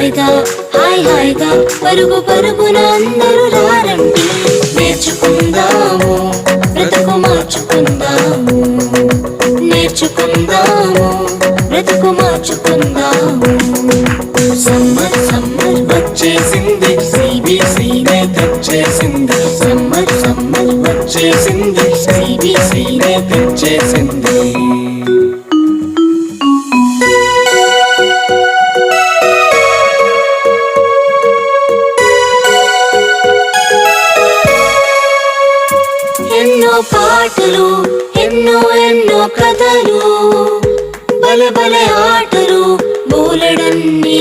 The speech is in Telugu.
హాయిగా హాయ్ హాయిగా పరుగు పరుగున అందరూ రారండి. నేర్చుకుందాము బ్రతుకు మార్చుకుందాము, నేర్చుకుందాము బ్రతుకు మార్చుకుందాము. సమ్మర్ సమ్మర్ వచ్చేసింది, సిబిసినే తెచ్చేసింది. సమ్మర్ సమ్మర్ వచ్చేసింది, సిబిసినే తెచ్చేసింది. ఎన్నో పాటలు ఎన్నో ఎన్నో కథలు, బలె బలె ఆటలు బోలెడన్ని